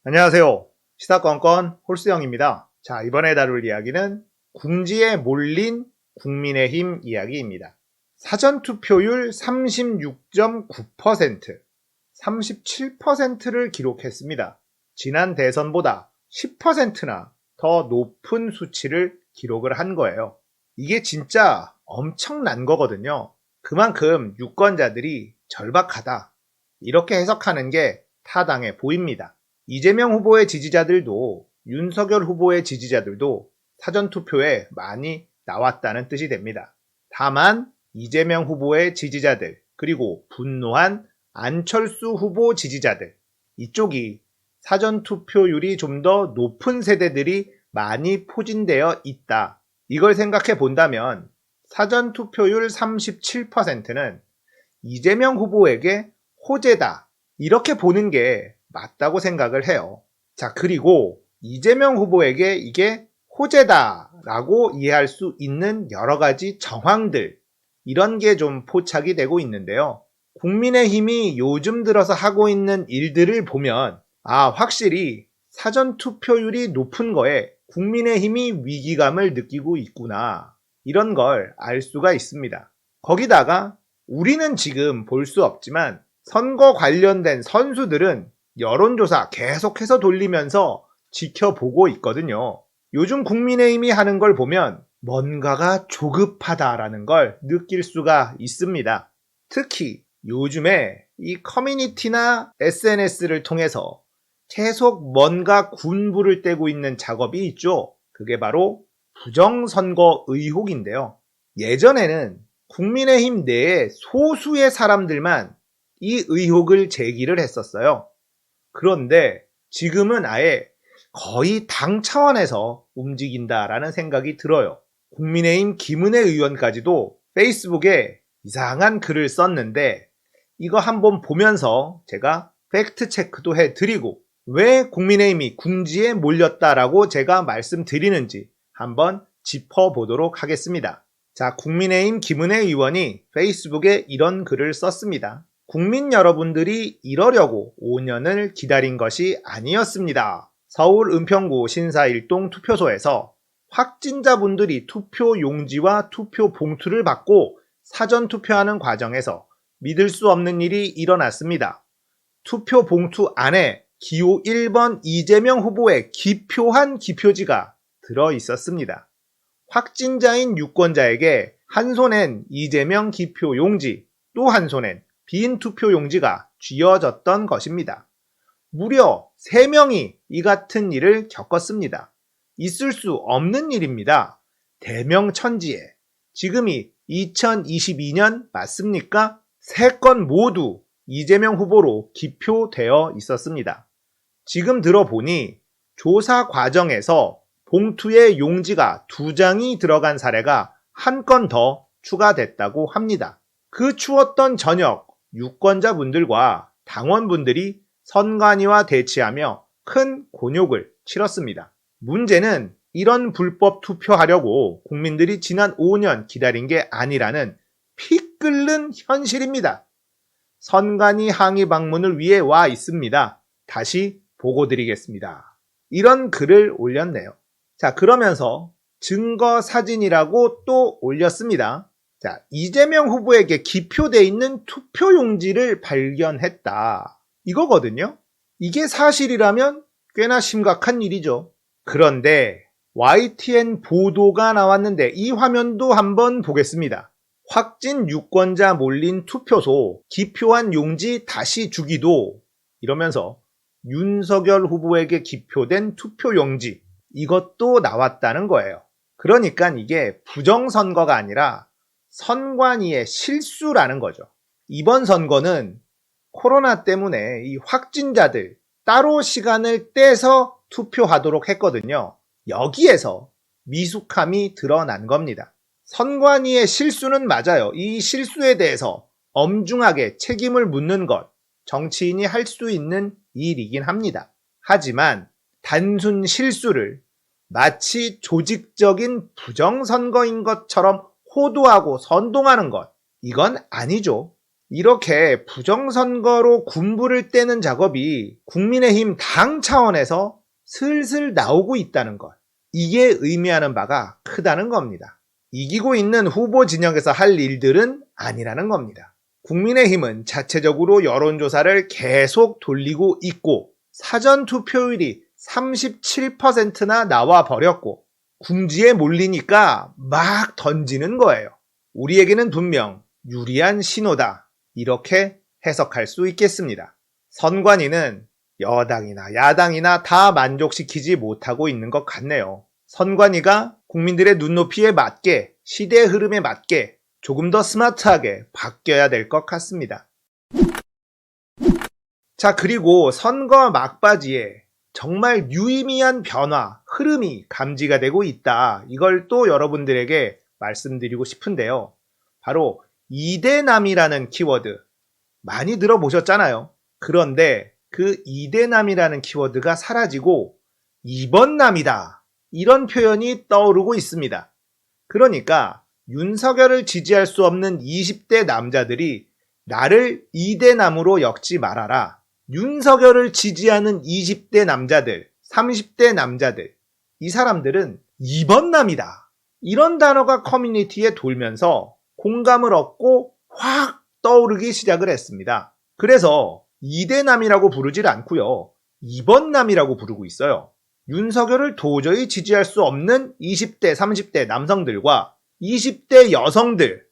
안녕하세요. 시사건건 홀수영입니다. 자, 이번에 다룰 이야기는 궁지에 몰린 국민의힘 이야기입니다. 사전투표율 36.9%, 37%를 기록했습니다. 지난 대선보다 10%나 더 높은 수치를 기록을 한 거예요. 이게 진짜 엄청난 거거든요. 그만큼 유권자들이 절박하다. 이렇게 해석하는 게 타당해 보입니다. 이재명 후보의 지지자들도 윤석열 후보의 지지자들도 사전투표에 많이 나왔다는 뜻이 됩니다. 다만 이재명 후보의 지지자들 그리고 분노한 안철수 후보 지지자들 이쪽이 사전투표율이 좀 더 높은 세대들이 많이 포진되어 있다. 이걸 생각해 본다면 사전투표율 37%는 이재명 후보에게 호재다. 이렇게 보는 게 맞다고 생각을 해요. 자, 그리고 이재명 후보에게 이게 호재다라고 이해할 수 있는 여러 가지 정황들, 이런 게 좀 포착이 되고 있는데요. 국민의힘이 요즘 들어서 하고 있는 일들을 보면 확실히 사전투표율이 높은 거에 국민의힘이 위기감을 느끼고 있구나. 이런 걸 알 수가 있습니다. 거기다가 우리는 지금 볼 수 없지만 선거 관련된 선수들은 여론조사 계속해서 돌리면서 지켜보고 있거든요. 요즘 국민의힘이 하는 걸 보면 뭔가가 조급하다라는 걸 느낄 수가 있습니다. 특히 요즘에 이 커뮤니티나 SNS를 통해서 계속 뭔가 군부를 떼고 있는 작업이 있죠. 그게 바로 부정선거 의혹인데요. 예전에는 국민의힘 내에 소수의 사람들만 이 의혹을 제기를 했었어요. 그런데 지금은 아예 거의 당 차원에서 움직인다라는 생각이 들어요. 국민의힘 김은혜 의원까지도 페이스북에 이상한 글을 썼는데 이거 한번 보면서 제가 팩트 체크도 해드리고 왜 국민의힘이 궁지에 몰렸다라고 제가 말씀드리는지 한번 짚어보도록 하겠습니다. 자, 국민의힘 김은혜 의원이 페이스북에 이런 글을 썼습니다. 국민 여러분들이 이러려고 5년을 기다린 것이 아니었습니다. 서울 은평구 신사 1동 투표소에서 확진자분들이 투표 용지와 투표 봉투를 받고 사전 투표하는 과정에서 믿을 수 없는 일이 일어났습니다. 투표 봉투 안에 기호 1번 이재명 후보의 기표한 기표지가 들어 있었습니다. 확진자인 유권자에게 한 손엔 이재명 기표 용지, 또 한 손엔 빈 투표 용지가 쥐어졌던 것입니다. 무려 3명이 이 같은 일을 겪었습니다. 있을 수 없는 일입니다. 대명천지에. 지금이 2022년 맞습니까? 3건 모두 이재명 후보로 기표되어 있었습니다. 지금 들어보니 조사 과정에서 봉투에 용지가 2장이 들어간 사례가 한 건 더 추가됐다고 합니다. 그 추웠던 저녁 유권자분들과 당원분들이 선관위와 대치하며 큰 곤욕을 치렀습니다. 문제는 이런 불법 투표하려고 국민들이 지난 5년 기다린 게 아니라는 피 끓는 현실입니다. 선관위 항의 방문을 위해 와 있습니다. 다시 보고 드리겠습니다. 이런 글을 올렸네요. 자, 그러면서 증거 사진이라고 또 올렸습니다. 자, 이재명 후보에게 기표되어 있는 투표용지를 발견했다. 이거거든요. 이게 사실이라면 꽤나 심각한 일이죠. 그런데 YTN 보도가 나왔는데 이 화면도 한번 보겠습니다. 확진 유권자 몰린 투표소 기표한 용지 다시 주기도 이러면서 윤석열 후보에게 기표된 투표용지 이것도 나왔다는 거예요. 그러니까 이게 부정선거가 아니라 선관위의 실수라는 거죠. 이번 선거는 코로나 때문에 이 확진자들 따로 시간을 떼서 투표하도록 했거든요. 여기에서 미숙함이 드러난 겁니다. 선관위의 실수는 맞아요. 이 실수에 대해서 엄중하게 책임을 묻는 것 정치인이 할 수 있는 일이긴 합니다. 하지만 단순 실수를 마치 조직적인 부정선거인 것처럼 호도하고 선동하는 것, 이건 아니죠. 이렇게 부정선거로 군부를 떼는 작업이 국민의힘 당 차원에서 슬슬 나오고 있다는 것. 이게 의미하는 바가 크다는 겁니다. 이기고 있는 후보 진영에서 할 일들은 아니라는 겁니다. 국민의힘은 자체적으로 여론조사를 계속 돌리고 있고 사전투표율이 37%나 나와 버렸고 궁지에 몰리니까 막 던지는 거예요. 우리에게는 분명 유리한 신호다. 이렇게 해석할 수 있겠습니다. 선관위는 여당이나 야당이나 다 만족시키지 못하고 있는 것 같네요. 선관위가 국민들의 눈높이에 맞게, 시대의 흐름에 맞게 조금 더 스마트하게 바뀌어야 될 것 같습니다. 자, 그리고 선거 막바지에 정말 유의미한 변화, 흐름이 감지가 되고 있다. 이걸 또 여러분들에게 말씀드리고 싶은데요. 바로 이대남이라는 키워드 많이 들어보셨잖아요. 그런데 그 이대남이라는 키워드가 사라지고 이번남이다. 이런 표현이 떠오르고 있습니다. 그러니까 윤석열을 지지할 수 없는 20대 남자들이 나를 이대남으로 엮지 말아라. 윤석열을 지지하는 20대 남자들, 30대 남자들, 이 사람들은 이번남이다. 이런 단어가 커뮤니티에 돌면서 공감을 얻고 확 떠오르기 시작을 했습니다. 그래서 이대남이라고 부르질 않고요. 이번남이라고 부르고 있어요. 윤석열을 도저히 지지할 수 없는 20대, 30대 남성들과 20대 여성들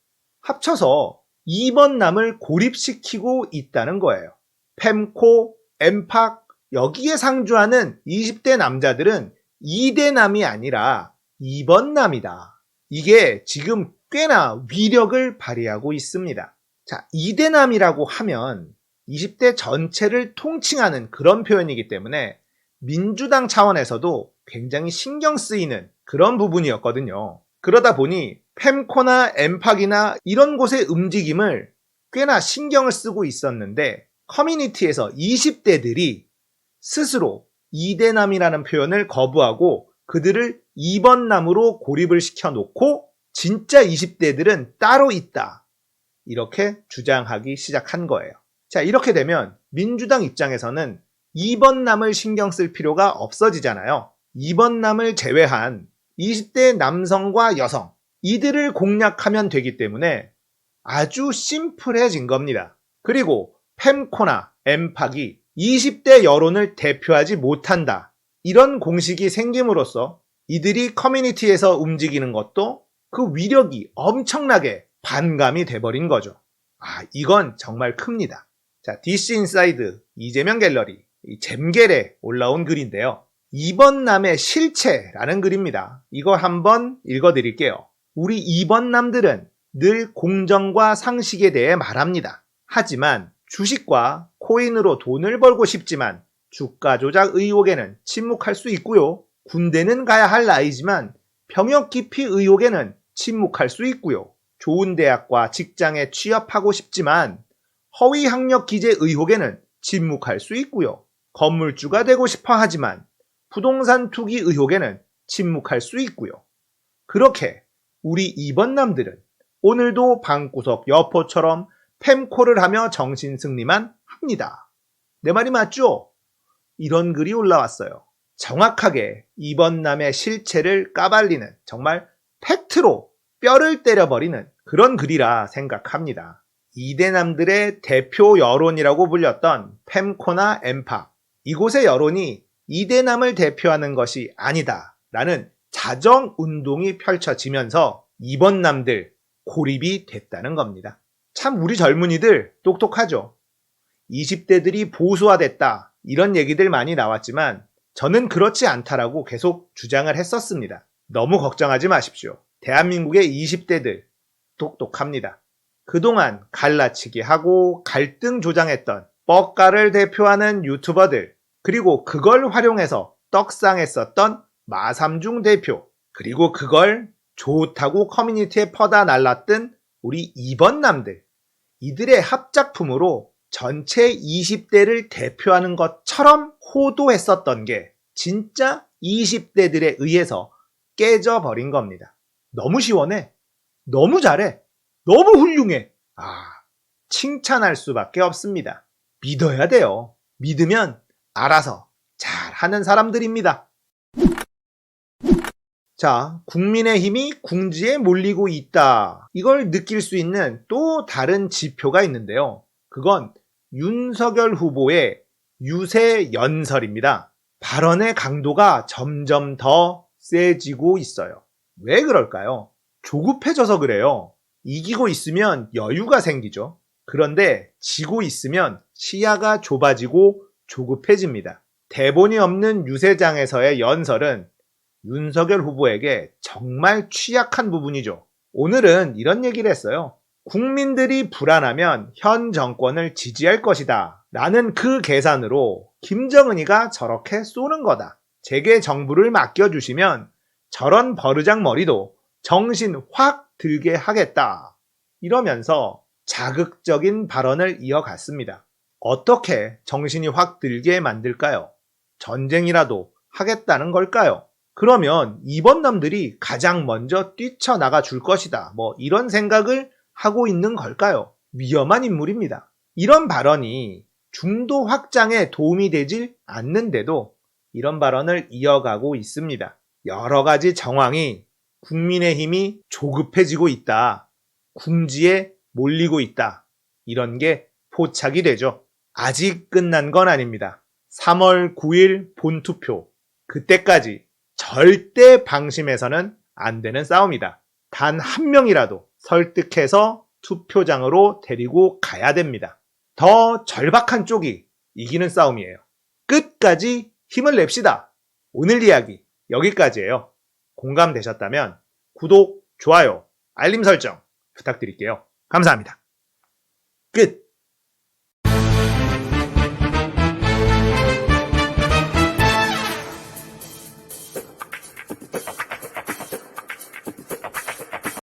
합쳐서 이번남을 고립시키고 있다는 거예요. 펜코, 엠팍 여기에 상주하는 20대 남자들은 2대남이 아니라 2번남이다. 이게 지금 꽤나 위력을 발휘하고 있습니다. 자, 2대남이라고 하면 20대 전체를 통칭하는 그런 표현이기 때문에 민주당 차원에서도 굉장히 신경 쓰이는 그런 부분이었거든요. 그러다 보니 펜코나 엠팍이나 이런 곳의 움직임을 꽤나 신경을 쓰고 있었는데 커뮤니티에서 20대들이 스스로 2대남이라는 표현을 거부하고 그들을 2번남으로 고립을 시켜놓고 진짜 20대들은 따로 있다. 이렇게 주장하기 시작한 거예요. 자, 이렇게 되면 민주당 입장에서는 2번남을 신경 쓸 필요가 없어지잖아요. 2번남을 제외한 20대 남성과 여성, 이들을 공략하면 되기 때문에 아주 심플해진 겁니다. 그리고 펜코나 엠팍이 20대 여론을 대표하지 못한다. 이런 공식이 생김으로써 이들이 커뮤니티에서 움직이는 것도 그 위력이 엄청나게 반감이 돼버린 거죠. 이건 정말 큽니다. 자, DC 인사이드 이재명 갤러리 잼겔에 올라온 글인데요. 이번남의 실체라는 글입니다. 이거 한번 읽어드릴게요. 우리 이번남들은 늘 공정과 상식에 대해 말합니다. 하지만 주식과 코인으로 돈을 벌고 싶지만 주가 조작 의혹에는 침묵할 수 있고요. 군대는 가야 할 나이지만 병역 기피 의혹에는 침묵할 수 있고요. 좋은 대학과 직장에 취업하고 싶지만 허위 학력 기재 의혹에는 침묵할 수 있고요. 건물주가 되고 싶어 하지만 부동산 투기 의혹에는 침묵할 수 있고요. 그렇게 우리 이번남들은 오늘도 방구석 여포처럼 펜코를 하며 정신승리만 합니다. 내 말이 맞죠? 이런 글이 올라왔어요. 정확하게 이번남의 실체를 까발리는 정말 팩트로 뼈를 때려버리는 그런 글이라 생각합니다. 이대남들의 대표 여론이라고 불렸던 펜코나 엠팍, 이곳의 여론이 이대남을 대표하는 것이 아니다 라는 자정운동이 펼쳐지면서 이번남들 고립이 됐다는 겁니다. 참 우리 젊은이들 똑똑하죠. 20대들이 보수화됐다 이런 얘기들 많이 나왔지만 저는 그렇지 않다라고 계속 주장을 했었습니다. 너무 걱정하지 마십시오. 대한민국의 20대들 똑똑합니다. 그동안 갈라치기 하고 갈등 조장했던 뻑가를 대표하는 유튜버들, 그리고 그걸 활용해서 떡상했었던 마삼중 대표, 그리고 그걸 좋다고 커뮤니티에 퍼다 날랐던 우리 이번남들, 이들의 합작품으로 전체 20대를 대표하는 것처럼 호도했었던 게 진짜 20대들에 의해서 깨져버린 겁니다. 너무 시원해. 너무 잘해. 너무 훌륭해. 칭찬할 수밖에 없습니다. 믿어야 돼요. 믿으면 알아서 잘하는 사람들입니다. 자, 국민의힘이 궁지에 몰리고 있다. 이걸 느낄 수 있는 또 다른 지표가 있는데요. 그건 윤석열 후보의 유세 연설입니다. 발언의 강도가 점점 더 세지고 있어요. 왜 그럴까요? 조급해져서 그래요. 이기고 있으면 여유가 생기죠. 그런데 지고 있으면 시야가 좁아지고 조급해집니다. 대본이 없는 유세장에서의 연설은 윤석열 후보에게 정말 취약한 부분이죠. 오늘은 이런 얘기를 했어요. 국민들이 불안하면 현 정권을 지지할 것이다. 라는 그 계산으로 김정은이가 저렇게 쏘는 거다. 제게 정부를 맡겨주시면 저런 버르장머리도 정신 확 들게 하겠다. 이러면서 자극적인 발언을 이어갔습니다. 어떻게 정신이 확 들게 만들까요? 전쟁이라도 하겠다는 걸까요? 그러면 이번 놈들이 가장 먼저 뛰쳐나가 줄 것이다. 이런 생각을 하고 있는 걸까요? 위험한 인물입니다. 이런 발언이 중도 확장에 도움이 되질 않는데도 이런 발언을 이어가고 있습니다. 여러 가지 정황이 국민의힘이 조급해지고 있다. 궁지에 몰리고 있다. 이런 게 포착이 되죠. 아직 끝난 건 아닙니다. 3월 9일 본투표. 그때까지 절대 방심해서는 안 되는 싸움이다. 단 한 명이라도 설득해서 투표장으로 데리고 가야 됩니다. 더 절박한 쪽이 이기는 싸움이에요. 끝까지 힘을 냅시다. 오늘 이야기 여기까지예요. 공감되셨다면 구독, 좋아요, 알림 설정 부탁드릴게요. 감사합니다. 끝!